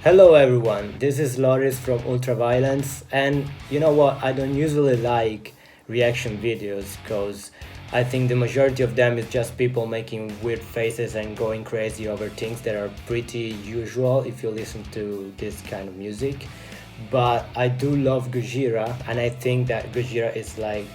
Hello everyone, this is Loris from Ultraviolence, and you know what? I don't usually like reaction videos because I think the majority of them is just people making weird faces and going crazy over things that are pretty usual if you listen to this kind of music. But I do love Gojira, and I think that Gojira is like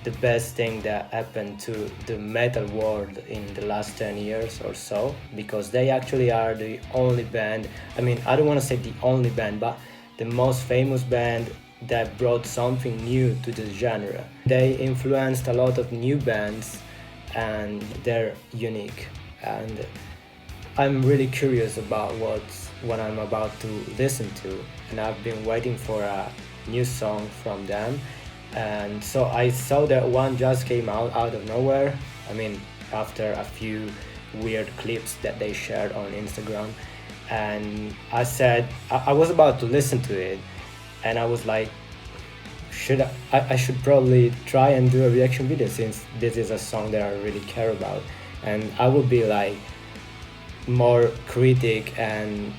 the best thing that happened to the metal world in the last 10 years or so, because they actually are the only band. I mean, I don't want to say the only band, but the most famous band that brought something new to the genre. They influenced a lot of new bands, and they're unique. And I'm really curious about what I'm about to listen to, and I've been waiting for a new song from them. And so I saw that one just came out of nowhere. I mean, after a few weird clips that they shared on Instagram, and I was about to listen to it, and I was like, I should probably try and do a reaction video since this is a song that I really care about, and I would be like more critic and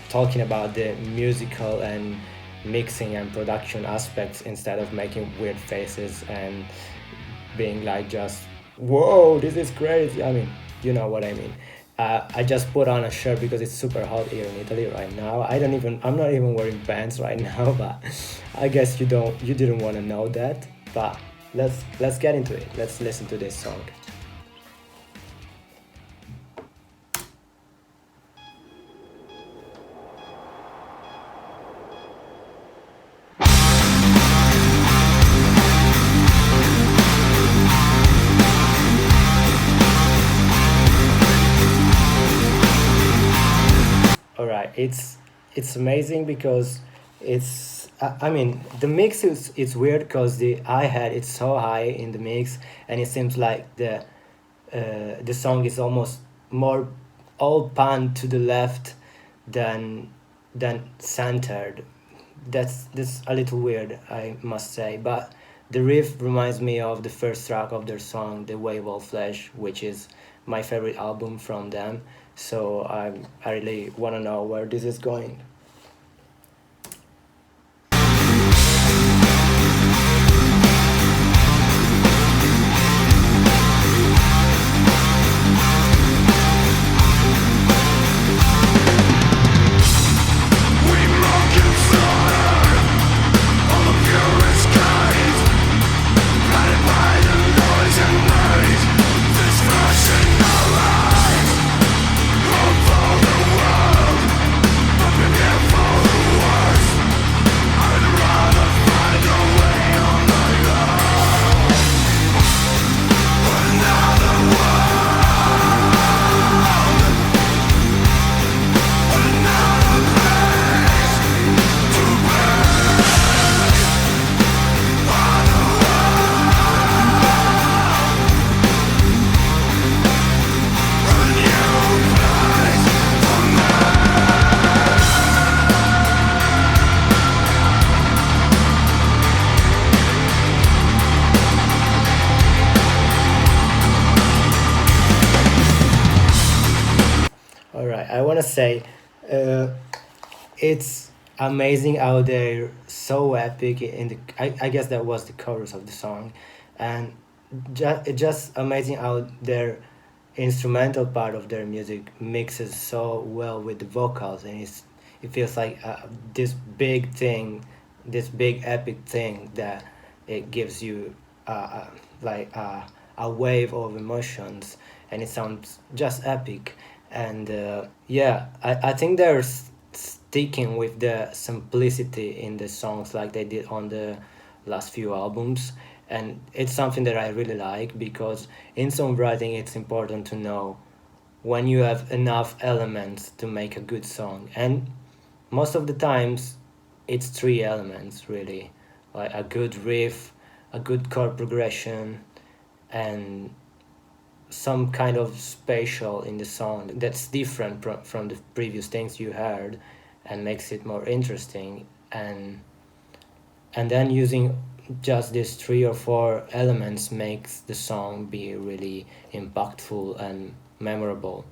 talking about the musical and mixing and production aspects instead of making weird faces and being like just whoa, this is crazy. I mean, you know what I mean. I just put on a shirt because it's super hot here in Italy right now. I'm not even wearing pants right now, but I guess you didn't want to know that. But let's get into it. Let's listen to this song. All right, it's amazing because I mean the mix is it's weird because the hi hat it's so high in the mix, and it seems like the song is almost more all pan to the left than centered. That's a little weird, I must say, but the riff reminds me of the first track of their song, "The Wave of Flesh," which is my favorite album from them. So I really want to know where this is going. All right, I want to say uh, it's amazing how they're so epic in the. I guess that was the chorus of the song, and just amazing how their instrumental part of their music mixes so well with the vocals, and it feels like this big thing, this big epic thing that it gives you like a wave of emotions, and it sounds just epic. And yeah, I think they're sticking with the simplicity in the songs like they did on the last few albums, and it's something that I really like because in songwriting it's important to know when you have enough elements to make a good song, and most of the times it's three elements really, like a good riff, a good chord progression, and some kind of spatial in the song that's different from the previous things you heard, and makes it more interesting. And then using just these three or four elements makes the song be really impactful and memorable.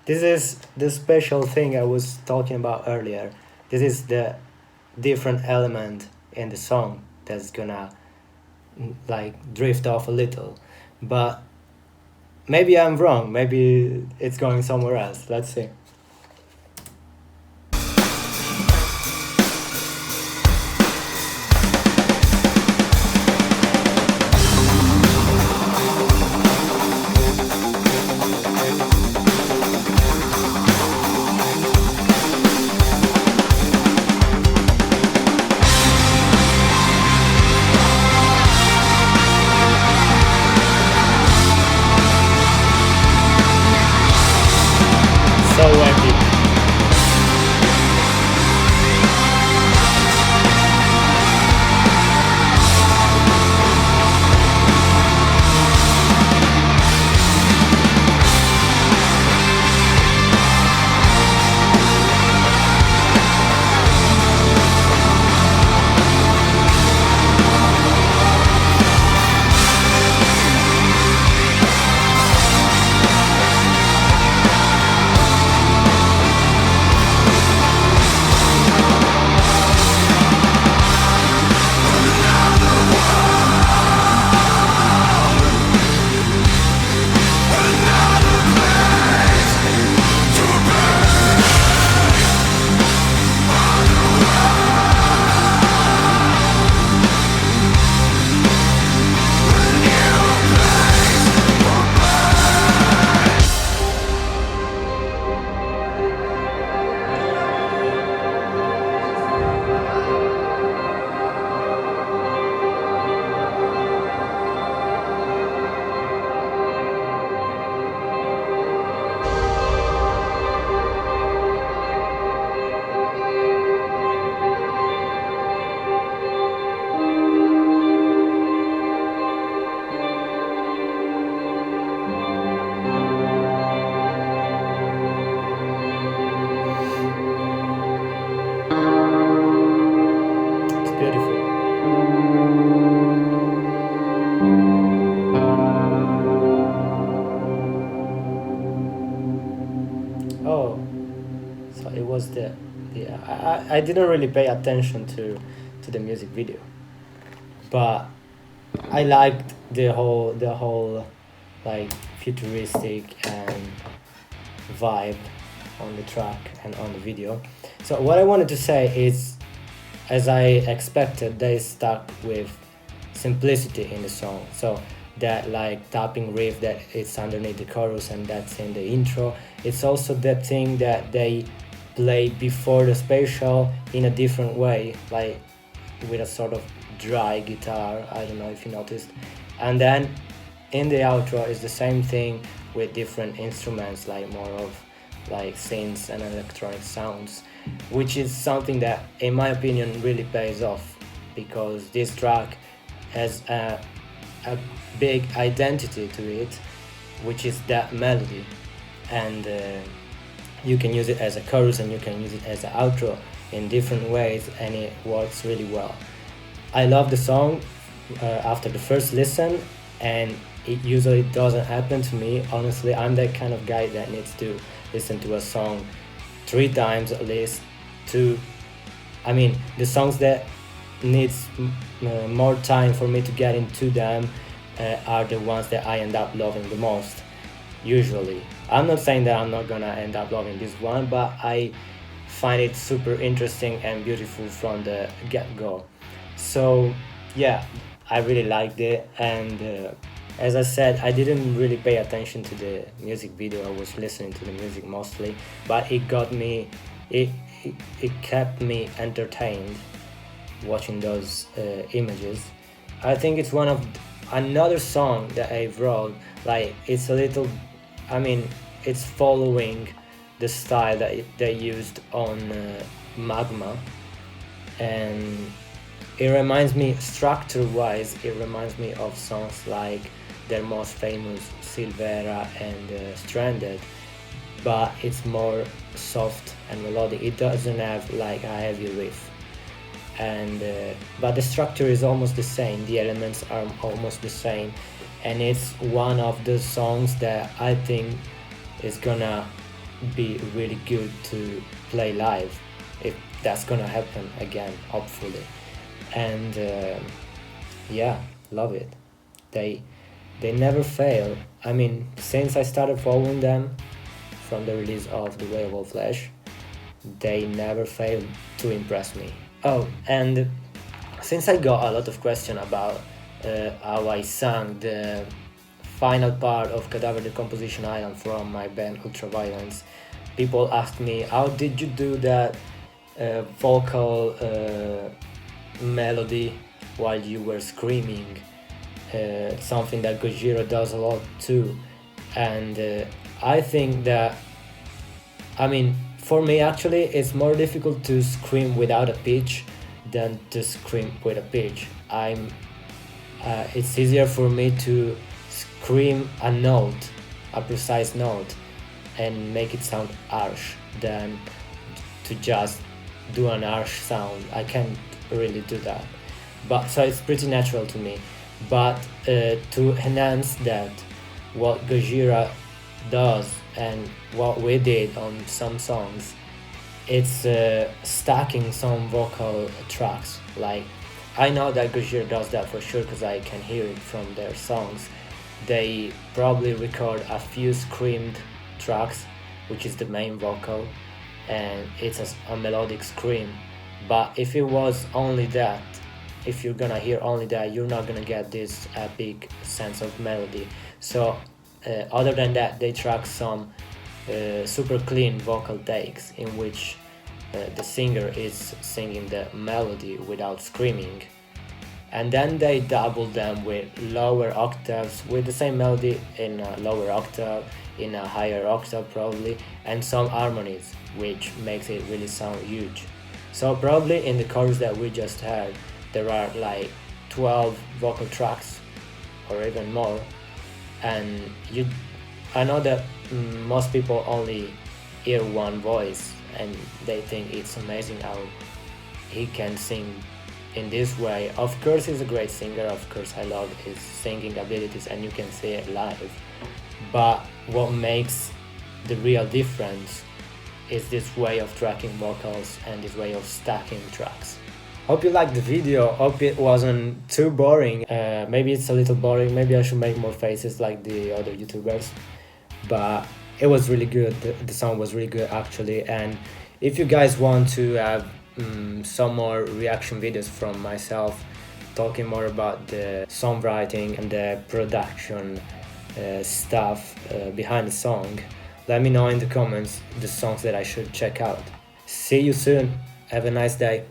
This is the special thing I was talking about earlier. This is the different element in the song that's gonna like drift off a little. But maybe I'm wrong. Maybe it's going somewhere else. Let's see. So epic. It's beautiful. Oh, so it was the I didn't really pay attention to the music video, but I liked the whole like futuristic and vibe on the track and on the video. So what I wanted to say is, as I expected, they stuck with simplicity in the song. So that like tapping riff that it's underneath the chorus and that's in the intro. It's also that thing that they play before the spatial in a different way, like with a sort of dry guitar. I don't know if you noticed. And then in the outro is the same thing with different instruments, like more of like synths and electronic sounds, which is something that in my opinion really pays off, because this track has a big identity to it, which is that melody. And you can use it as a chorus and you can use it as an outro in different ways, and it works really well. I love the song after the first listen, and it usually doesn't happen to me. Honestly, I'm that kind of guy that needs to listen to a song 3 times at least to, I mean, the songs that needs more time for me to get into them are the ones that I end up loving the most, usually. I'm not saying that I'm not gonna end up loving this one, but I find it super interesting and beautiful from the get-go. So yeah, I really liked it. And as I said, I didn't really pay attention to the music video. I was listening to the music mostly, but it got me, it kept me entertained watching those images. I think it's one of another song that I wrote. Like it's a little, I mean, it's following the style that they used on Magma, and it reminds me, structure-wise, it reminds me of songs like their most famous Silvera and Stranded, but it's more soft and melodic. It doesn't have like a heavy riff, and but the structure is almost the same. The elements are almost the same, and it's one of the songs that I think is gonna be really good to play live, if that's gonna happen again, hopefully. And yeah, love it. They they never fail. I mean, since I started following them from the release of The Way of All Flesh, they never fail to impress me. Oh, and since I got a lot of questions about how I sang the final part of Cadaver Decomposition Island from my band Ultraviolence, people asked me, how did you do that vocal melody while you were screaming? Something that Gojira does a lot too. And I think that, I mean, for me actually, it's more difficult to scream without a pitch than to scream with a pitch. It's easier for me to scream a note, a precise note, and make it sound harsh than to just do an harsh sound. I can't really do that. But so it's pretty natural to me. But to enhance that, what Gojira does and what we did on some songs, it's stacking some vocal tracks. Like, I know that Gojira does that for sure because I can hear it from their songs. They probably record a few screamed tracks, which is the main vocal, and it's a melodic scream. But if it was only that, if you're gonna hear only that, you're not gonna get this epic sense of melody. So other than that, they track some super clean vocal takes in which the singer is singing the melody without screaming, and then they double them with lower octaves with the same melody in a lower octave, in a higher octave probably, and some harmonies, which makes it really sound huge. So probably in the chorus that we just heard, there are like 12 vocal tracks or even more, and I know that most people only hear one voice and they think it's amazing how he can sing in this way. Of course he's a great singer, of course I love his singing abilities and you can see it live, but what makes the real difference is this way of tracking vocals and this way of stacking tracks. Hope you liked the video, hope it wasn't too boring. Maybe it's a little boring, maybe I should make more faces like the other YouTubers, but it was really good. The song was really good actually. And if you guys want to have some more reaction videos from myself talking more about the songwriting and the production stuff behind the song, let me know in the comments the songs that I should check out. See you soon, have a nice day.